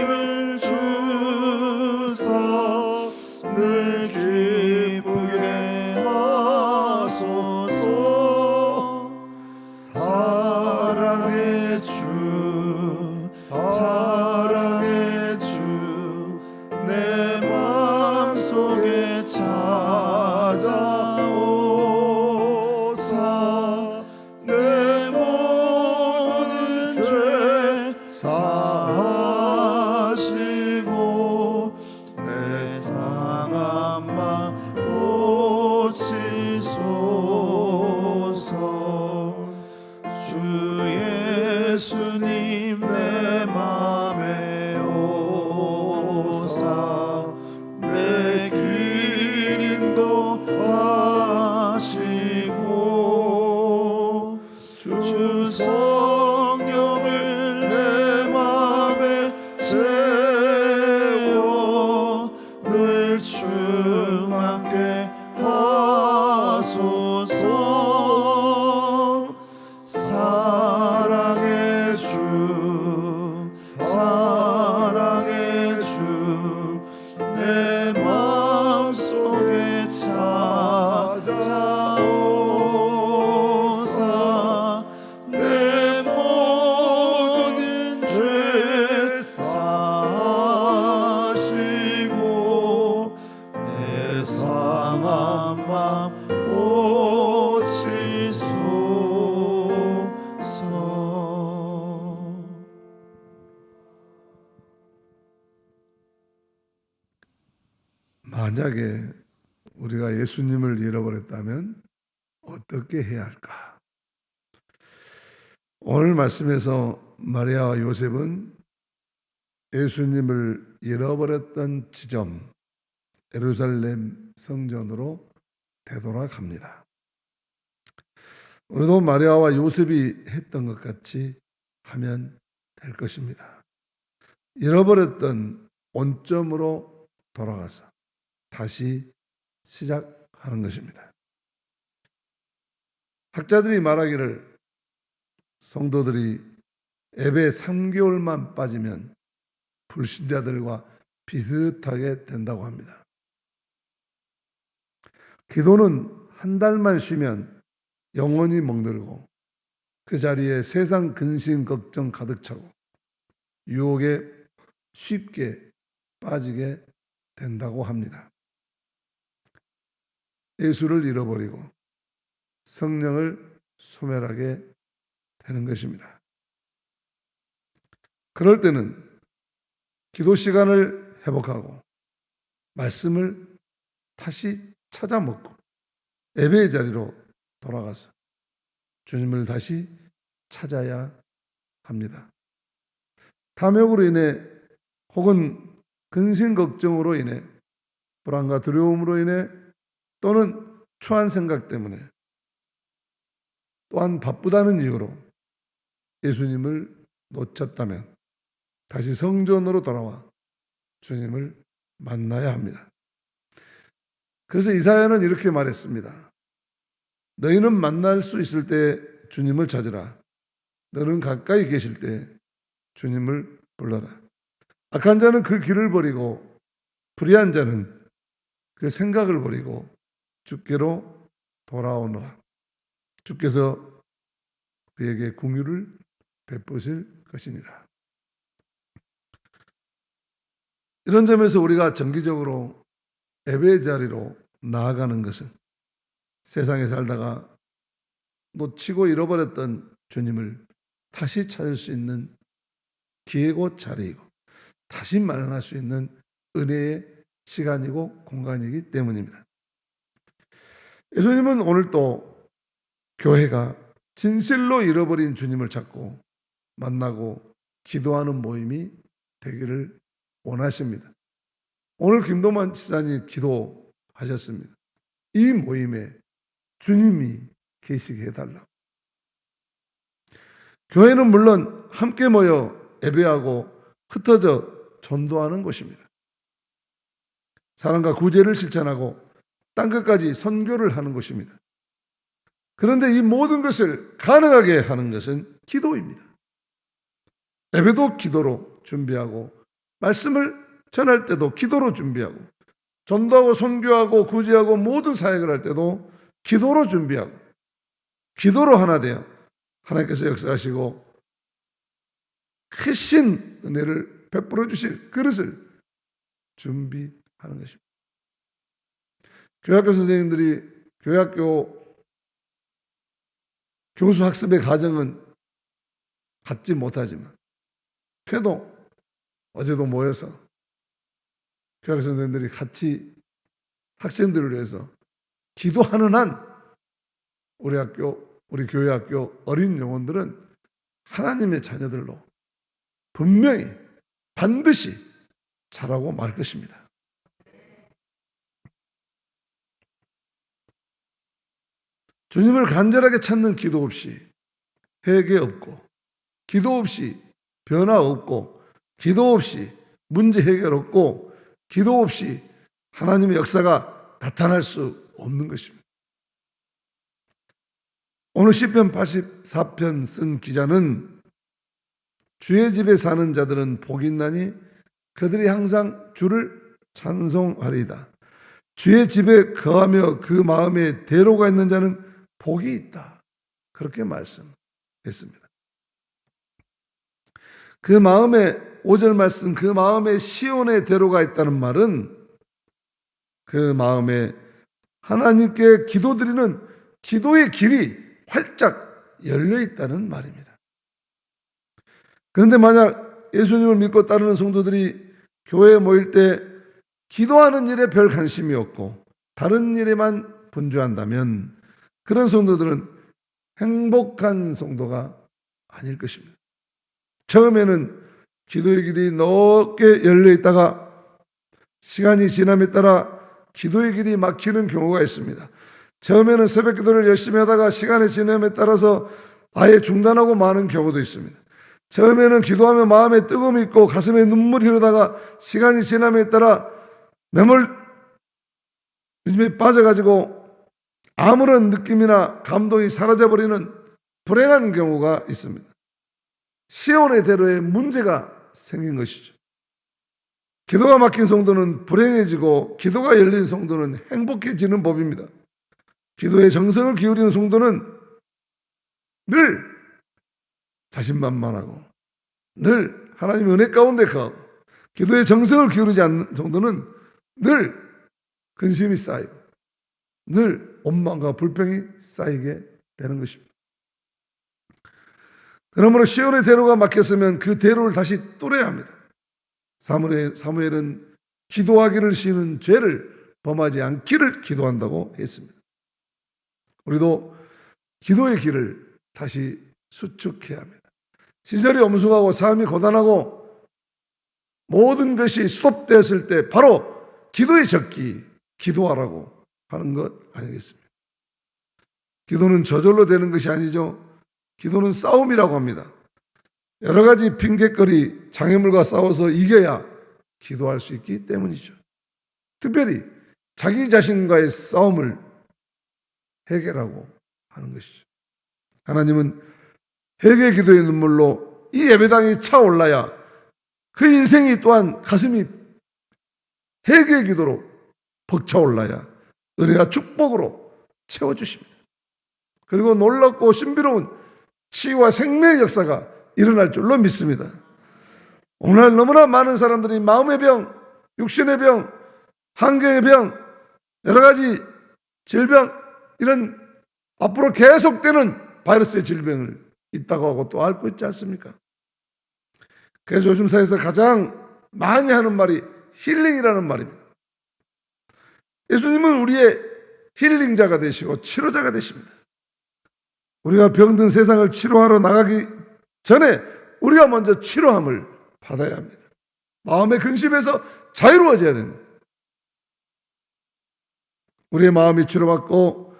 만약에 우리가 예수님을 잃어버렸다면 어떻게 해야 할까? 오늘 말씀에서 마리아와 요셉은 예수님을 잃어버렸던 지점 예루살렘 성전으로 되돌아갑니다. 우리도 마리아와 요셉이 했던 것 같이 하면 될 것입니다. 잃어버렸던 원점으로 돌아가서 다시 시작하는 것입니다. 학자들이 말하기를 성도들이 예배 3개월만 빠지면 불신자들과 비슷하게 된다고 합니다. 기도는 한 달만 쉬면 영원히 멍들고 그 자리에 세상 근심 걱정 가득 차고 유혹에 쉽게 빠지게 된다고 합니다. 예수를 잃어버리고 성령을 소멸하게 되는 것입니다. 그럴 때는 기도 시간을 회복하고 말씀을 다시 찾아 먹고 예배의 자리로 돌아가서 주님을 다시 찾아야 합니다. 탐욕으로 인해 혹은 근심 걱정으로 인해 불안과 두려움으로 인해 또는 추한 생각 때문에 또한 바쁘다는 이유로 예수님을 놓쳤다면 다시 성전으로 돌아와 주님을 만나야 합니다. 그래서 이사야는 이렇게 말했습니다. 너희는 만날 수 있을 때 주님을 찾으라. 너는 가까이 계실 때 주님을 불러라. 악한 자는 그 길을 버리고 불의한 자는 그 생각을 버리고 주께로 돌아오너라. 주께서 그에게 긍휼을 베푸실 것이니라. 이런 점에서 우리가 정기적으로 예배의 자리로 나아가는 것은 세상에 살다가 놓치고 잃어버렸던 주님을 다시 찾을 수 있는 기회고 자리이고 다시 만날 수 있는 은혜의 시간이고 공간이기 때문입니다. 예수님은 오늘도 교회가 진실로 잃어버린 주님을 찾고 만나고 기도하는 모임이 되기를 원하십니다. 오늘 김동만 집사님 기도하셨습니다. 이 모임에 주님이 계시게 해달라고. 교회는 물론 함께 모여 예배하고 흩어져 전도하는 곳입니다. 사랑과 구제를 실천하고 땅끝까지 선교를 하는 곳입니다. 그런데 이 모든 것을 가능하게 하는 것은 기도입니다. 예배도 기도로 준비하고 말씀을 전할 때도 기도로 준비하고 전도하고 선교하고 구제하고 모든 사역을 할 때도 기도로 준비하고 기도로 하나 되어 하나님께서 역사하시고 크신 은혜를 베풀어 주실 그릇을 준비하는 것입니다. 교회학교 선생님들이 교회학교 교수 학습의 과정은 갖지 못하지만 그래도 어제도 모여서 교회학교 선생님들이 같이 학생들을 위해서 기도하는 한 우리 교회학교 어린 영혼들은 하나님의 자녀들로 분명히 반드시 자라고 말 것입니다. 주님을 간절하게 찾는 기도 없이 회개 없고 기도 없이 변화 없고 기도 없이 문제 해결 없고 기도 없이 하나님의 역사가 나타날 수 없는 것입니다. 오늘 시편 84편 쓴 기자는 주의 집에 사는 자들은 복이 있나니 그들이 항상 주를 찬송하리이다. 주의 집에 거하며 그 마음에 대로가 있는 자는 복이 있다. 그렇게 말씀했습니다. 그 마음에 5절 말씀 그 마음에 시온의 대로가 있다는 말은 그 마음에 하나님께 기도드리는 기도의 길이 활짝 열려 있다는 말입니다. 그런데 만약 예수님을 믿고 따르는 성도들이 교회에 모일 때 기도하는 일에 별 관심이 없고 다른 일에만 분주한다면 그런 성도들은 행복한 성도가 아닐 것입니다. 처음에는 기도의 길이 넓게 열려 있다가 시간이 지남에 따라 기도의 길이 막히는 경우가 있습니다. 처음에는 새벽 기도를 열심히 하다가 시간이 지남에 따라서 아예 중단하고 마는 경우도 있습니다. 처음에는 기도하면 마음에 뜨거움이 있고 가슴에 눈물이 흐르다가 시간이 지남에 따라 매몰 요즘에 빠져가지고 아무런 느낌이나 감동이 사라져버리는 불행한 경우가 있습니다. 시온의 대로에 문제가 생긴 것이죠. 기도가 막힌 성도는 불행해지고 기도가 열린 성도는 행복해지는 법입니다. 기도에 정성을 기울이는 성도는 늘 자신만만하고 늘 하나님의 은혜 가운데 거하고 기도에 정성을 기울이지 않는 성도는 늘 근심이 쌓이고 늘 원망과 불평이 쌓이게 되는 것입니다. 그러므로 시온의 대로가 막혔으면 그 대로를 다시 뚫어야 합니다. 사무엘은 기도하기를 쉬는 죄를 범하지 않기를 기도한다고 했습니다. 우리도 기도의 길을 다시 수축해야 합니다. 시절이 엄숙하고 삶이 고단하고 모든 것이 스톱되었을 때 바로 기도의 적기, 기도하라고 하는 것 아니겠습니까? 기도는 저절로 되는 것이 아니죠. 기도는 싸움이라고 합니다. 여러 가지 핑계거리, 장애물과 싸워서 이겨야 기도할 수 있기 때문이죠. 특별히 자기 자신과의 싸움을 해결하고 하는 것이죠. 하나님은 회개 기도의 눈물로 이 예배당이 차올라야 그 인생이 또한 가슴이 회개 기도로 벅차올라야 은혜와 축복으로 채워주십니다. 그리고 놀랍고 신비로운 치유와 생명의 역사가 일어날 줄로 믿습니다. 오늘 너무나 많은 사람들이 마음의 병, 육신의 병, 환경의 병, 여러 가지 질병, 이런 앞으로 계속되는 바이러스의 질병을 있다고 하고 또 앓고 있지 않습니까? 그래서 요즘 사회에서 가장 많이 하는 말이 힐링이라는 말입니다. 예수님은 우리의 힐링자가 되시고 치료자가 되십니다. 우리가 병든 세상을 치료하러 나가기 전에 우리가 먼저 치료함을 받아야 합니다. 마음의 근심에서 자유로워져야 됩니다. 우리의 마음이 치료받고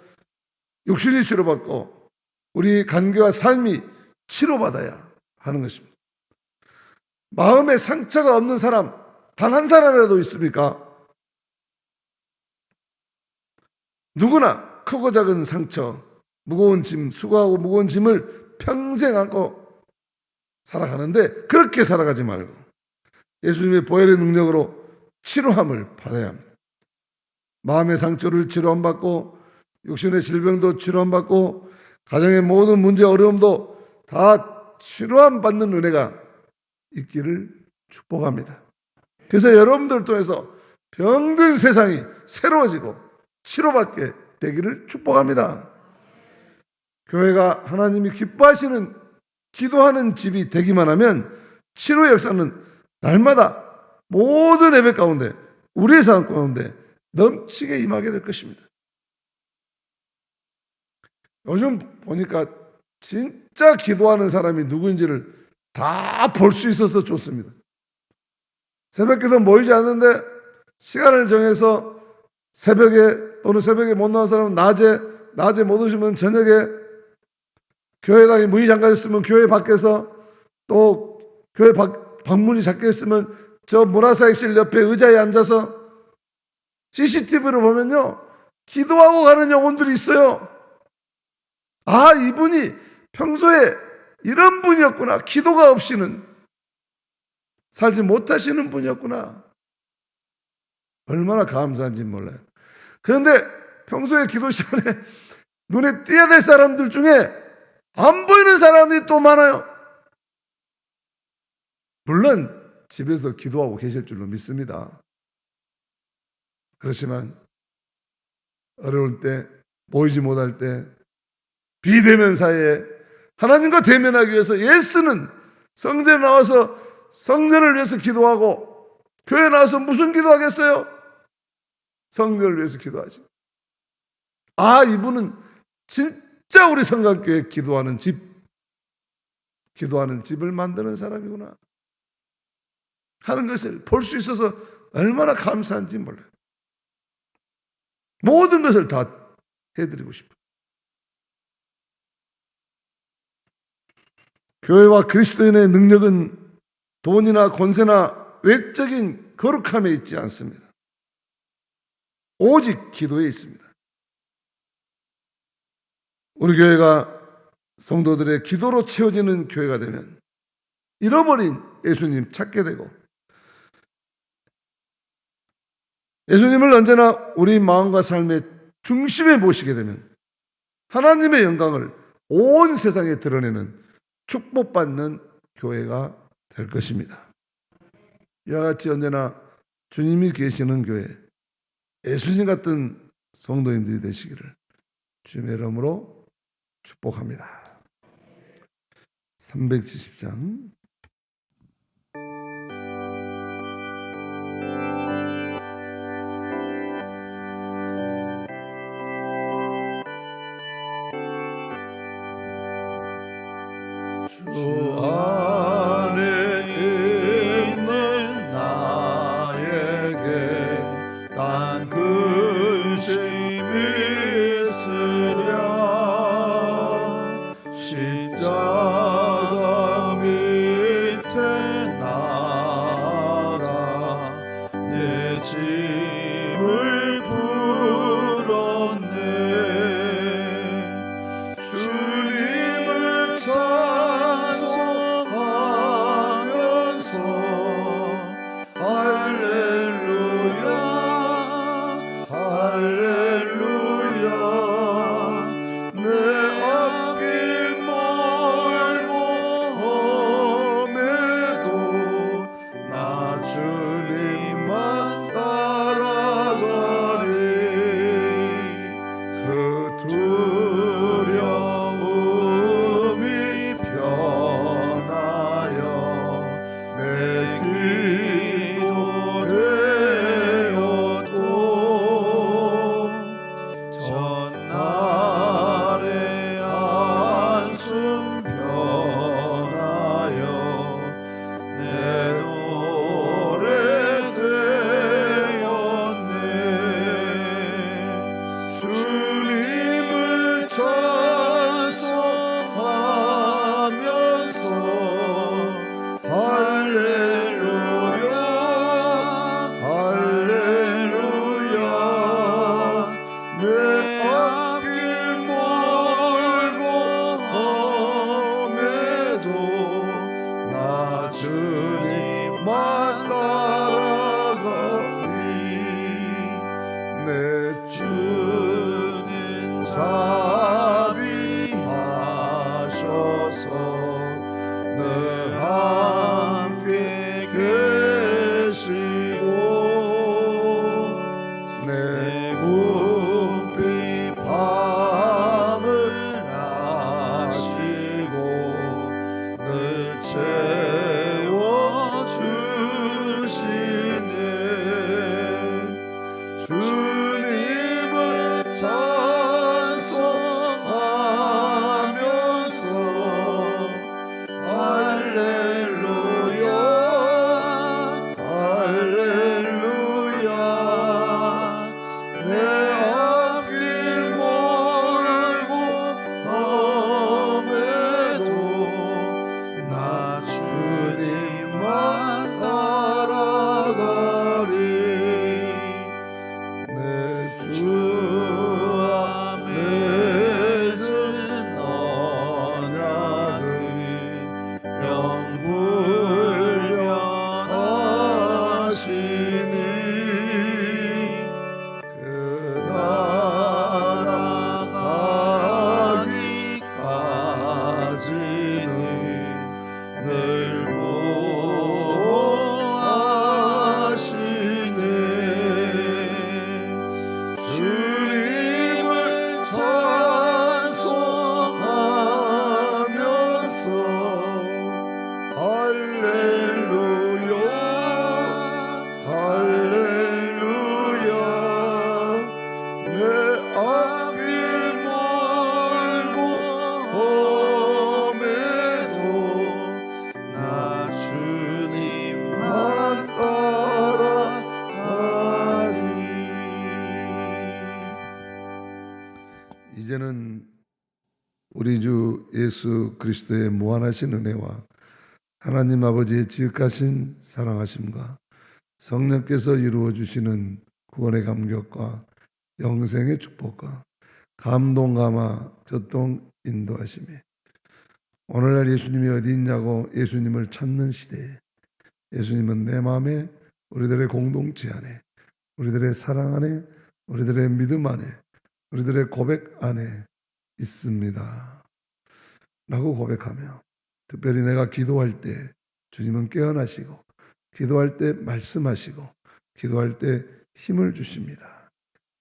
육신이 치료받고 우리 관계와 삶이 치료받아야 하는 것입니다. 마음에 상처가 없는 사람 단 한 사람이라도 있습니까? 누구나 크고 작은 상처, 무거운 짐, 수고하고 무거운 짐을 평생 안고 살아가는데 그렇게 살아가지 말고 예수님의 보혈의 능력으로 치료함을 받아야 합니다. 마음의 상처를 치료함받고 육신의 질병도 치료함받고 가정의 모든 문제 어려움도 다 치료함 받는 은혜가 있기를 축복합니다. 그래서 여러분들 통해서 병든 세상이 새로워지고 치료받게 되기를 축복합니다. 교회가 하나님이 기뻐하시는 기도하는 집이 되기만 하면 치료의 역사는 날마다 모든 예배 가운데 우리의 삶 가운데 넘치게 임하게 될 것입니다. 요즘 보니까 진짜 기도하는 사람이 누구인지를 다 볼 수 있어서 좋습니다. 새벽기도 모이지 않는데 시간을 정해서 새벽에 또는 새벽에 못 나온 사람은 낮에 못 오시면 저녁에 교회당에 문이 잠가졌으면 교회 밖에서 또 교회 방문이 잠겨있으면 저 문화사역실 옆에 의자에 앉아서 CCTV를 보면요 기도하고 가는 영혼들이 있어요. 아, 이분이 평소에 이런 분이었구나. 기도가 없이는 살지 못하시는 분이었구나. 얼마나 감사한지 몰라요. 그런데 평소에 기도 시간에 눈에 띄어야 될 사람들 중에 안 보이는 사람이 또 많아요. 물론 집에서 기도하고 계실 줄로 믿습니다. 그렇지만 어려울 때, 보이지 못할 때, 비대면 사이에 하나님과 대면하기 위해서 예수는 성전에 나와서 성전을 위해서 기도하고 교회 나와서 무슨 기도하겠어요? 성령을 위해서 기도하지. 아, 이분은 진짜 우리 성곽교회 기도하는 집을 만드는 사람이구나 하는 것을 볼 수 있어서 얼마나 감사한지 몰라요. 모든 것을 다 해드리고 싶어요. 교회와 그리스도인의 능력은 돈이나 권세나 외적인 거룩함에 있지 않습니다. 오직 기도에 있습니다. 우리 교회가 성도들의 기도로 채워지는 교회가 되면 잃어버린 예수님 찾게 되고, 예수님을 언제나 우리 마음과 삶의 중심에 모시게 되면 하나님의 영광을 온 세상에 드러내는 축복받는 교회가 될 것입니다. 이와 같이 언제나 주님이 계시는 교회, 예수님 같은 성도님들이 되시기를 주님의 이름으로 축복합니다. 370장 주 안에 있는 나에게 단 근심이 있으랴 십자가 밑에 나가 내 짐을 풀었네. 주님을 찬송하면서 할렐루야 할렐루야 내 앞길 멀고 험해도 나 주님만 따라 이제는 우리 주 예수 그리스도의 무한하신 은혜와 하나님 아버지의 지극하신 사랑하심과 성령께서 이루어 주시는 구원의 감격과 영생의 축복과 감동 감화 교통 인도하심이 오늘날 예수님이 어디 있냐고 예수님을 찾는 시대에 예수님은 내 마음에 우리들의 공동체 안에 우리들의 사랑 안에 우리들의 믿음 안에 우리들의 고백 안에 있습니다 라고 고백하며 특별히 내가 기도할 때 주님은 깨어나시고 기도할 때 말씀하시고 기도할 때 힘을 주십니다.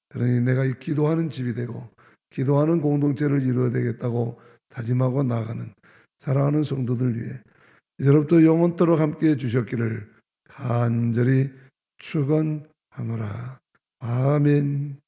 그러니 내가 이 기도하는 집이 되고 기도하는 공동체를 이루어야 되겠다고 다짐하고 나아가는 사랑하는 성도들 위해 이제로부터 영원토록 함께해 주셨기를 간절히 축원하노라. 아멘.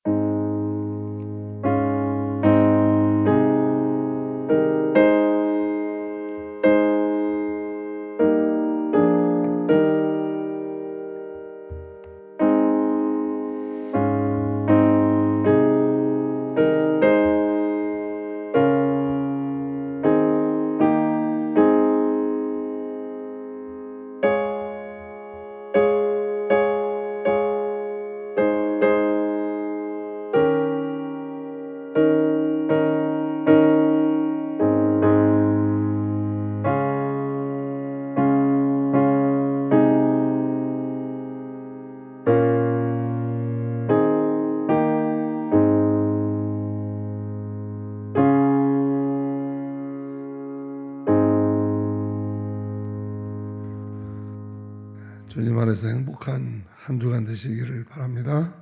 주님 안에서 행복한 한 주간 되시기를 바랍니다.